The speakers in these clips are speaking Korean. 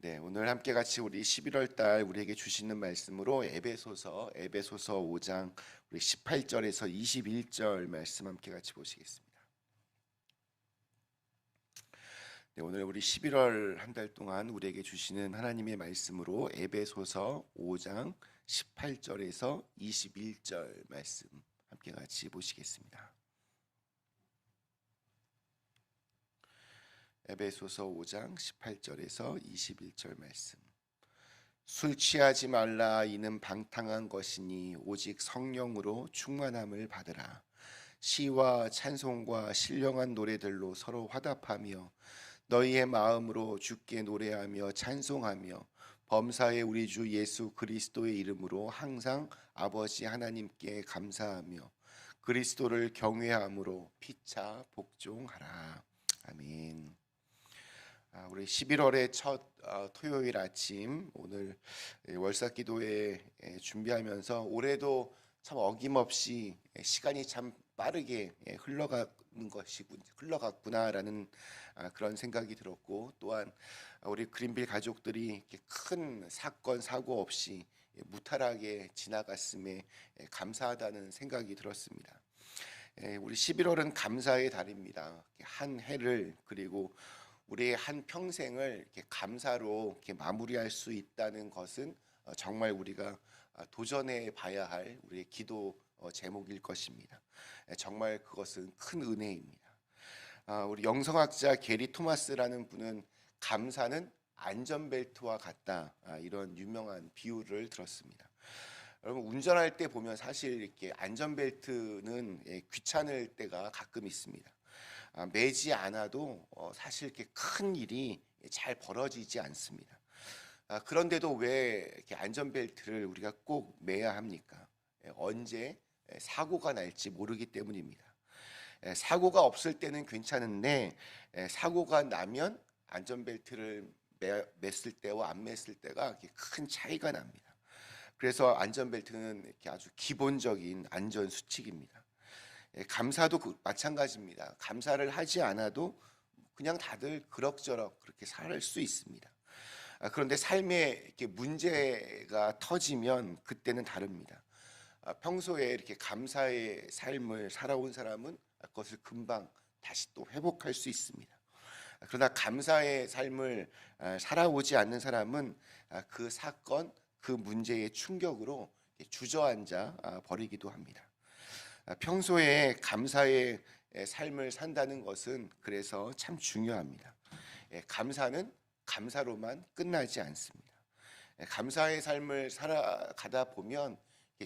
네, 오늘 함께 같이 우리 11월 달 우리에게 주시는 말씀으로 에베소서 5장 우리 18절에서 21절 말씀 함께 같이 보시겠습니다. 네, 오늘 우리 11월 한 달 동안 우리에게 주시는 하나님의 말씀으로 에베소서 5장 18절에서 21절 말씀 함께 같이 보시겠습니다. 에베소서 5장 18절에서 21절 말씀. 술 취하지 말라. 이는 방탕한 것이니 오직 성령으로 충만함을 받으라. 시와 찬송과 신령한 노래들로 서로 화답하며 너희의 마음으로 주께 노래하며 찬송하며 범사의 우리 주 예수 그리스도의 이름으로 항상 아버지 하나님께 감사하며 그리스도를 경외함으로 피차 복종하라. 아멘. 우리 11월의 첫 토요일 아침 오늘 월사기도회 준비하면서 올해도 참 어김없이 시간이 참 빠르게 흘러갔구나라는 그런 생각이 들었고, 또한 우리 그린빌 가족들이 이렇게 큰 사건 사고 없이 무탈하게 지나갔음에 감사하다는 생각이 들었습니다. 우리 11월은 감사의 달입니다. 한 해를 그리고 우리의 한 평생을 이렇게 감사로 이렇게 마무리할 수 있다는 것은 정말 우리가 도전해 봐야 할 우리의 기도 제목일 것입니다. 정말 그것은 큰 은혜입니다. 우리 영성학자 게리 토마스라는 분은 감사는 안전벨트와 같다, 이런 유명한 비유를 들었습니다. 여러분, 운전할 때 보면 사실 이렇게 안전벨트는 귀찮을 때가 가끔 있습니다. 매지 않아도 사실 이렇게 큰 일이 잘 벌어지지 않습니다. 그런데도 왜 이렇게 안전벨트를 우리가 꼭 매야 합니까? 언제 사고가 날지 모르기 때문입니다. 사고가 없을 때는 괜찮은데 사고가 나면 안전벨트를 맸을 때와 안 맸을 때가 큰 차이가 납니다. 그래서 안전벨트는 이렇게 아주 기본적인 안전 수칙입니다. 감사도 마찬가지입니다. 감사를 하지 않아도 그냥 다들 그럭저럭 그렇게 살 수 있습니다. 그런데 삶에 이렇게 문제가 터지면 그때는 다릅니다. 평소에 이렇게 감사의 삶을 살아온 사람은 그것을 금방 다시 또 회복할 수 있습니다. 그러나 감사의 삶을 살아오지 않는 사람은 그 사건, 그 문제의 충격으로 주저앉아 버리기도 합니다. 평소에 감사의 삶을 산다는 것은 그래서 참 중요합니다. 감사는 감사로만 끝나지 않습니다. 감사의 삶을 살아가다 보면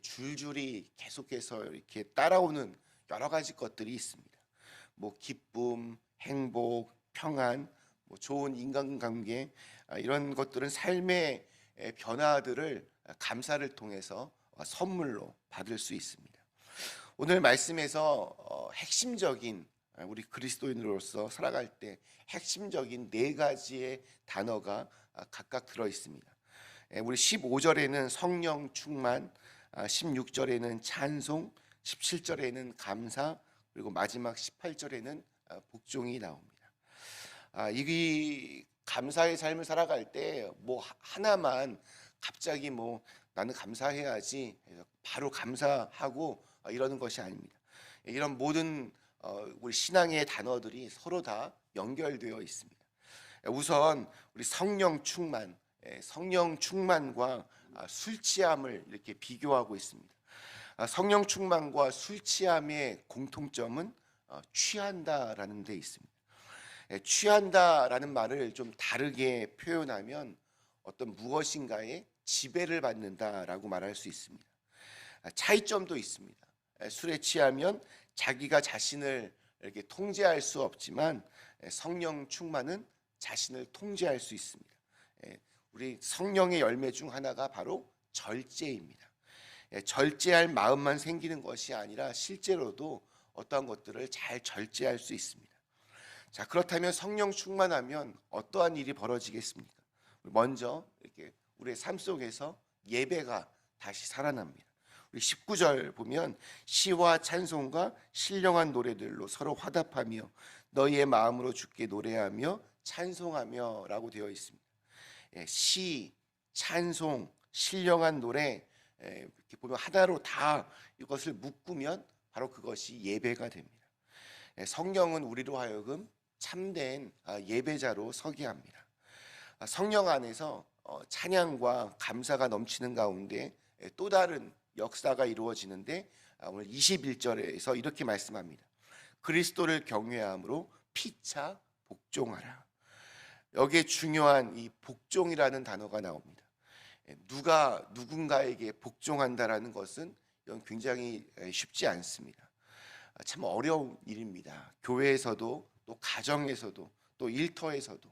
줄줄이 계속해서 이렇게 따라오는 여러 가지 것들이 있습니다. 뭐 기쁨, 행복, 평안, 좋은 인간관계, 이런 것들은 삶의 변화들을 감사를 통해서 선물로 받을 수 있습니다. 오늘 말씀에서 핵심적인, 우리 그리스도인으로서 살아갈 때 핵심적인 네 가지의 단어가 각각 들어 있습니다. 우리 15절에는 성령 충만, 16절에는 찬송, 17절에는 감사, 그리고 마지막 18절에는 복종이 나옵니다. 이 감사의 삶을 살아갈 때 뭐 하나만 갑자기 나는 감사해야지 바로 감사하고 이러는 것이 아닙니다. 이런 모든 우리 신앙의 단어들이 서로 다 연결되어 있습니다. 우선 우리 성령 충만, 성령 충만과 술 취함을 이렇게 비교하고 있습니다. 성령 충만과 술 취함의 공통점은 취한다라는 데 있습니다. 취한다라는 말을 좀 다르게 표현하면 어떤 무엇인가에 지배를 받는다라고 말할 수 있습니다. 차이점도 있습니다. 술에 취하면 자기가 자신을 이렇게 통제할 수 없지만 성령 충만은 자신을 통제할 수 있습니다. 우리 성령의 열매 중 하나가 바로 절제입니다. 절제할 마음만 생기는 것이 아니라 실제로도 어떠한 것들을 잘 절제할 수 있습니다. 자, 그렇다면 성령 충만하면 어떠한 일이 벌어지겠습니까? 먼저 이렇게 우리의 삶 속에서 예배가 다시 살아납니다. 우리 19절 보면 시와 찬송과 신령한 노래들로 서로 화답하며 너희의 마음으로 주께 노래하며 찬송하며 라고 되어 있습니다. 시, 찬송, 신령한 노래 이렇게 보면 하나로 다 이것을 묶으면 바로 그것이 예배가 됩니다. 성령은 우리로 하여금 참된 예배자로 서게 합니다. 성령 안에서 찬양과 감사가 넘치는 가운데 또 다른 역사가 이루어지는데 오늘 21절에서 이렇게 말씀합니다. 그리스도를 경외함으로 피차 복종하라. 여기에 중요한 이 복종이라는 단어가 나옵니다. 누가 누군가에게 복종한다라는 것은 이건 굉장히 쉽지 않습니다. 참 어려운 일입니다. 교회에서도 또 가정에서도 또 일터에서도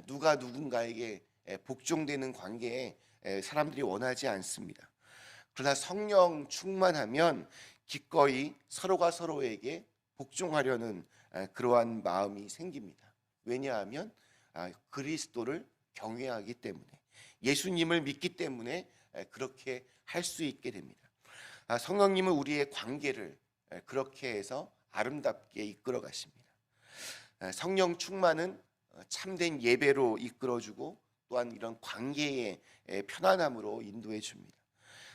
누가 누군가에게 복종되는 관계에 사람들이 원하지 않습니다. 그러나 성령 충만하면 기꺼이 서로가 서로에게 복종하려는 그러한 마음이 생깁니다. 왜냐하면 그리스도를 경외하기 때문에, 예수님을 믿기 때문에 그렇게 할 수 있게 됩니다. 성령님은 우리의 관계를 그렇게 해서 아름답게 이끌어 가십니다. 성령 충만은 참된 예배로 이끌어주고 또한 이런 관계의 편안함으로 인도해 줍니다.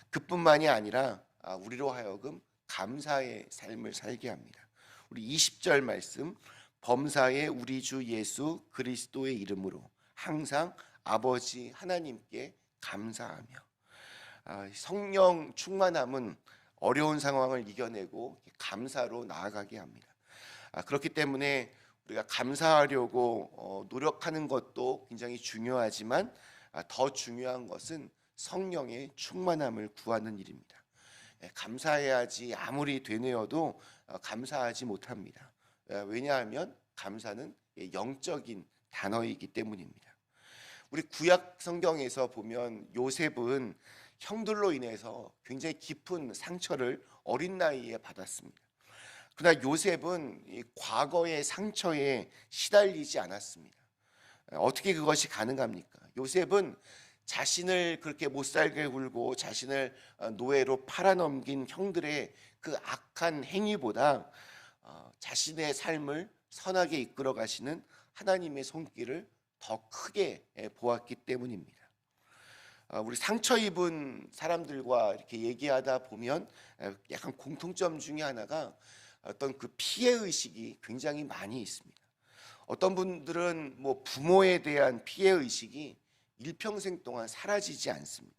그뿐만이 아니라 우리로 하여금 감사의 삶을 살게 합니다. 우리 20절 말씀, 범사의 우리 주 예수 그리스도의 이름으로 항상 아버지 하나님께 감사하며. 성령 충만함은 어려운 상황을 이겨내고 감사로 나아가게 합니다. 그렇기 때문에 우리가 감사하려고 노력하는 것도 굉장히 중요하지만 더 중요한 것은 성령의 충만함을 구하는 일입니다. 감사해야지 아무리 되뇌어도 감사하지 못합니다. 왜냐하면 감사는 영적인 단어이기 때문입니다. 우리 구약 성경에서 보면 요셉은 형들로 인해서 굉장히 깊은 상처를 어린 나이에 받았습니다. 그러나 요셉은 이 과거의 상처에 시달리지 않았습니다. 어떻게 그것이 가능합니까? 요셉은 자신을 그렇게 못살게 굴고 자신을 노예로 팔아넘긴 형들의 그 악한 행위보다 자신의 삶을 선하게 이끌어 가시는 하나님의 손길을 더 크게 보았기 때문입니다. 우리 상처 입은 사람들과 이렇게 얘기하다 보면 약간 공통점 중에 하나가 어떤 그 피해 의식이 굉장히 많이 있습니다. 어떤 분들은 뭐 부모에 대한 피해 의식이 일평생 동안 사라지지 않습니다.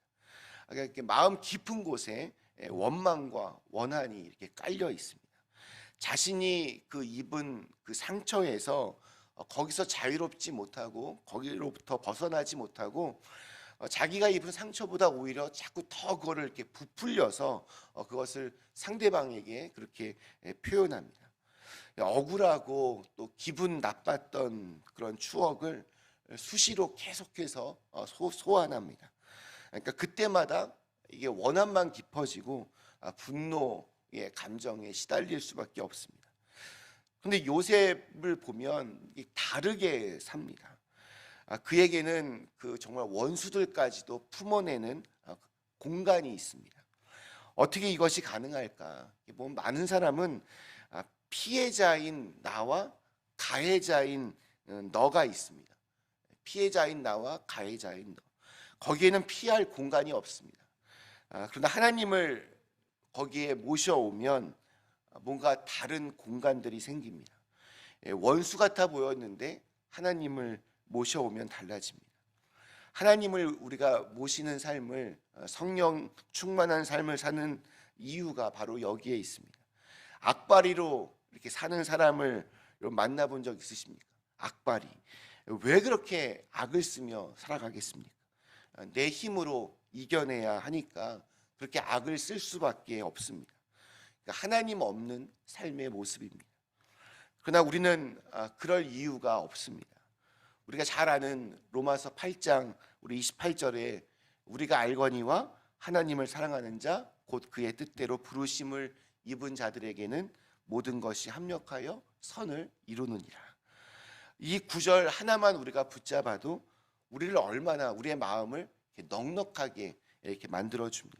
그러니까 마음 깊은 곳에 원망과 원한이 이렇게 깔려 있습니다. 자신이 그 입은 그 상처에서 거기서 자유롭지 못하고 거기로부터 벗어나지 못하고 자기가 입은 상처보다 오히려 자꾸 더 그거를 이렇게 부풀려서 그것을 상대방에게 그렇게 표현합니다. 억울하고 또 기분 나빴던 그런 추억을 수시로 계속해서 소환합니다. 그러니까 그때마다 이게 원한만 깊어지고 분노의 감정에 시달릴 수밖에 없습니다. 그런데 요셉을 보면 다르게 삽니다. 그에게는 그 정말 원수들까지도 품어내는 공간이 있습니다. 어떻게 이것이 가능할까? 보면 많은 사람은 피해자인 나와 가해자인 너가 있습니다. 피해자인 나와 가해자인 너. 거기에는 피할 공간이 없습니다. 그러나 하나님을 거기에 모셔오면 뭔가 다른 공간들이 생깁니다. 원수 같아 보였는데 하나님을 모셔오면 달라집니다. 하나님을 우리가 모시는 삶을, 성령 충만한 삶을 사는 이유가 바로 여기에 있습니다. 악바리로 이렇게 사는 사람을 만나본 적 있으십니까? 악바리. 왜 그렇게 악을 쓰며 살아가겠습니까? 내 힘으로 이겨내야 하니까 그렇게 악을 쓸 수밖에 없습니다. 그러니까 하나님 없는 삶의 모습입니다. 그러나 우리는 그럴 이유가 없습니다. 우리가 잘 아는 로마서 8장 우리 28절에 우리가 알거니와 하나님을 사랑하는 자 곧 그의 뜻대로 부르심을 입은 자들에게는 모든 것이 합력하여 선을 이루느니라. 이 구절 하나만 우리가 붙잡아도 우리를 얼마나, 우리의 마음을 이렇게 넉넉하게 이렇게 만들어 줍니다.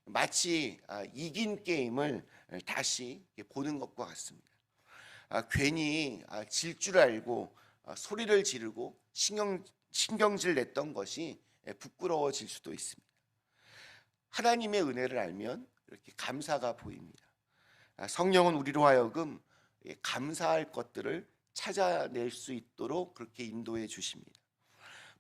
마치 이긴 게임을 다시 보는 것과 같습니다. 괜히 질 줄 알고 소리를 지르고 신경 신경질 냈던 것이 부끄러워질 수도 있습니다. 하나님의 은혜를 알면 이렇게 감사가 보입니다. 성령은 우리로 하여금 감사할 것들을 찾아낼 수 있도록 그렇게 인도해 주십니다.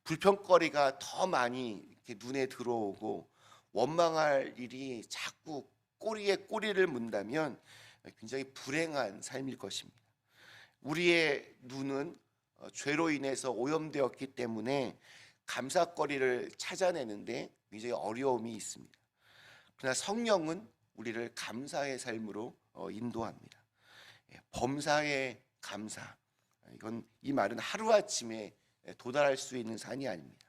불평거리가 더 많이 이렇게 눈에 들어오고 원망할 일이 자꾸 꼬리에 꼬리를 문다면 굉장히 불행한 삶일 것입니다. 우리의 눈은 죄로 인해서 오염되었기 때문에 감사거리를 찾아내는데 굉장히 어려움이 있습니다. 그러나 성령은 우리를 감사의 삶으로 인도합니다. 범사의 감사. 이 말은 하루아침에 도달할 수 있는 산이 아닙니다.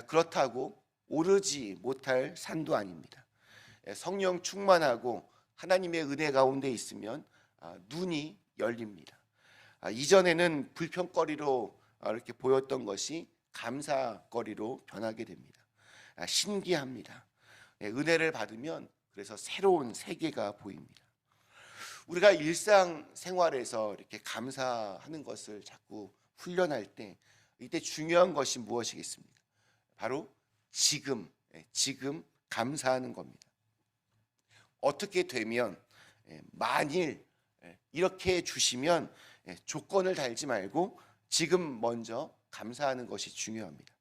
그렇다고 오르지 못할 산도 아닙니다. 성령 충만하고 하나님의 은혜 가운데 있으면 눈이 열립니다. 이전에는 불평거리로 이렇게 보였던 것이 감사거리로 변하게 됩니다. 신기합니다. 은혜를 받으면 그래서 새로운 세계가 보입니다. 우리가 일상생활에서 이렇게 감사하는 것을 자꾸 훈련할 때 이때 중요한 것이 무엇이겠습니까? 바로 지금 감사하는 겁니다. 어떻게 되면, 만일 이렇게 해 주시면 조건을 달지 말고 지금 먼저 감사하는 것이 중요합니다.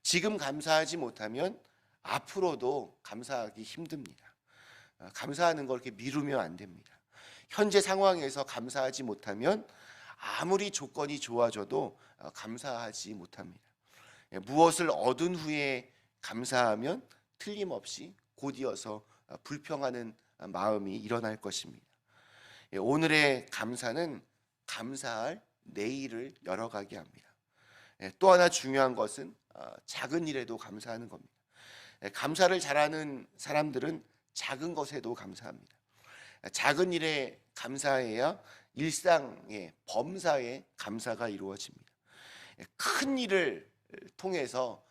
지금 감사하지 못하면 앞으로도 감사하기 힘듭니다. 감사하는 걸 이렇게 미루면 안 됩니다. 현재 상황에서 감사하지 못하면 아무리 조건이 좋아져도 감사하지 못합니다. 무엇을 얻은 후에 감사하면 틀림없이 곧이어서 불평하는 마음이 일어날 것입니다. 오늘의 감사는 감사할 내일을 열어가게 합니다. 또 하나 중요한 것은 작은 일에도 감사하는 겁니다. 감사를 잘하는 사람들은 작은 것에도 감사합니다. 작은 일에 감사해야 일상의 범사에 감사가 이루어집니다. 큰 일을 통해서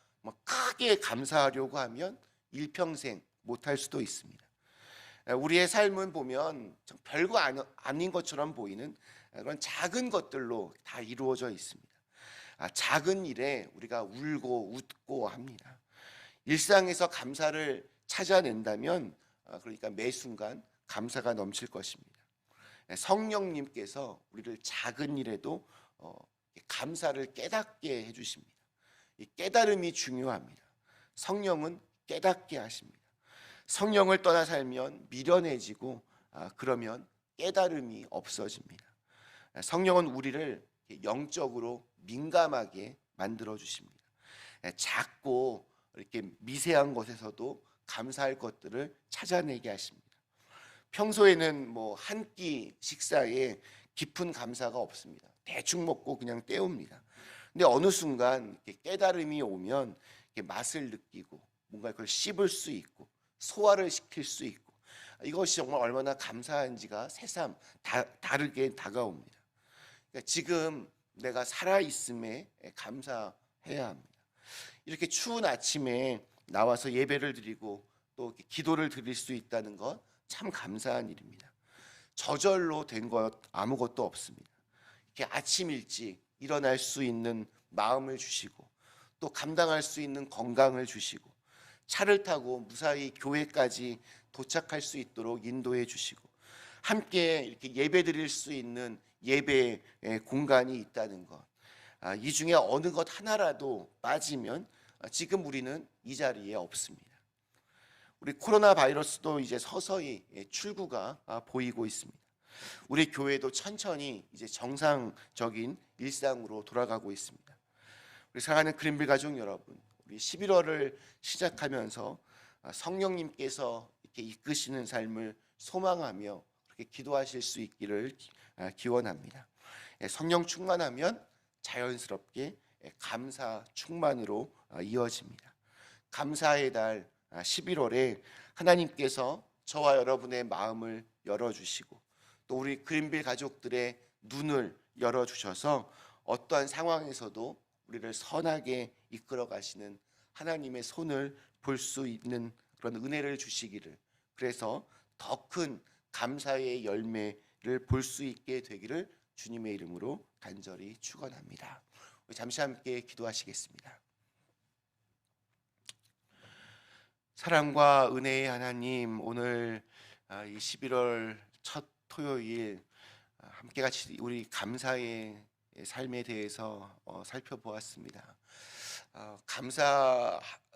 크게 감사하려고 하면 일평생 못할 수도 있습니다. 우리의 삶은 보면 별거 아닌 것처럼 보이는 그런 작은 것들로 다 이루어져 있습니다. 작은 일에 우리가 울고 웃고 합니다. 일상에서 감사를 찾아낸다면 그러니까 매 순간 감사가 넘칠 것입니다. 성령님께서 우리를 작은 일에도 감사를 깨닫게 해주십니다. 이 깨달음이 중요합니다. 성령은 깨닫게 하십니다. 성령을 떠나 살면 미련해지고 그러면 깨달음이 없어집니다. 성령은 우리를 영적으로 민감하게 만들어 주십니다. 작고 이렇게 미세한 것에서도 감사할 것들을 찾아내게 하십니다. 평소에는 한 끼 식사에 깊은 감사가 없습니다. 대충 먹고 그냥 때웁니다. 근데 어느 순간 깨달음이 오면 맛을 느끼고 뭔가 그걸 씹을 수 있고 소화를 시킬 수 있고 이것이 정말 얼마나 감사한지가 새삼 다르게 다가옵니다. 그러니까 지금 내가 살아있음에 감사해야 합니다. 이렇게 추운 아침에 나와서 예배를 드리고 또 기도를 드릴 수 있다는 것 참 감사한 일입니다. 저절로 된 것 아무것도 없습니다. 이렇게 아침 일찍 일어날 수 있는 마음을 주시고 또 감당할 수 있는 건강을 주시고 차를 타고 무사히 교회까지 도착할 수 있도록 인도해 주시고 함께 이렇게 예배 드릴 수 있는 예배 공간이 있다는 것, 이 중에 어느 것 하나라도 빠지면 지금 우리는 이 자리에 없습니다. 우리 코로나 바이러스도 이제 서서히 출구가 보이고 있습니다. 우리 교회도 천천히 이제 정상적인 일상으로 돌아가고 있습니다. 우리 사랑하는 그린빌 가족 여러분, 우리 11월을 시작하면서 성령님께서 이렇게 이끄시는 삶을 소망하며 그렇게 기도하실 수 있기를 기원합니다. 성령 충만하면 자연스럽게 감사 충만으로 이어집니다. 감사의 달 11월에 하나님께서 저와 여러분의 마음을 열어주시고 또 우리 그린빌 가족들의 눈을 열어주셔서 어떠한 상황에서도 우리를 선하게 이끌어 가시는 하나님의 손을 볼 수 있는 그런 은혜를 주시기를, 그래서 더 큰 감사의 열매를 볼 수 있게 되기를 주님의 이름으로 간절히 축원합니다. 잠시 함께 기도하시겠습니다. 사랑과 은혜의 하나님, 오늘 이 11월 첫 토요일 함께 같이 우리 감사의 삶에 대해서 살펴보았습니다.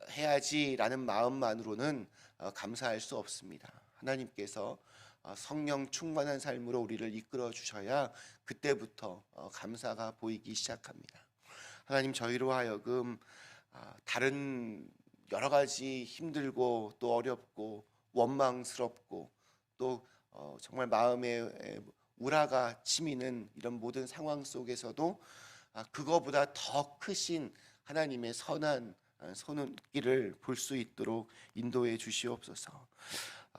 감사해야지라는 마음만으로는 감사할 수 없습니다. 하나님께서 성령 충만한 삶으로 우리를 이끌어 주셔야 그때부터 감사가 보이기 시작합니다. 하나님, 저희로 하여금 다른 여러 가지 힘들고 또 어렵고 원망스럽고 또 정말 마음에 우라가 치미는 이런 모든 상황 속에서도 그거보다 더 크신 하나님의 선한 손길을 볼 수 있도록 인도해 주시옵소서.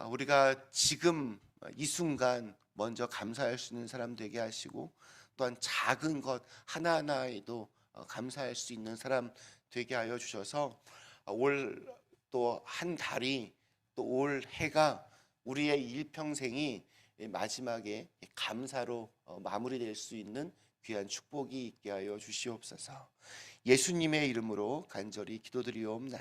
우리가 지금 이 순간 먼저 감사할 수 있는 사람 되게 하시고, 또한 작은 것 하나하나에도 감사할 수 있는 사람 되게 하여 주셔서 올 또 한 달이 또 올 해가 우리의 일평생이 마지막에 감사로 마무리될 수 있는 귀한 축복이 있게 하여 주시옵소서. 예수님의 이름으로 간절히 기도드리옵나이다.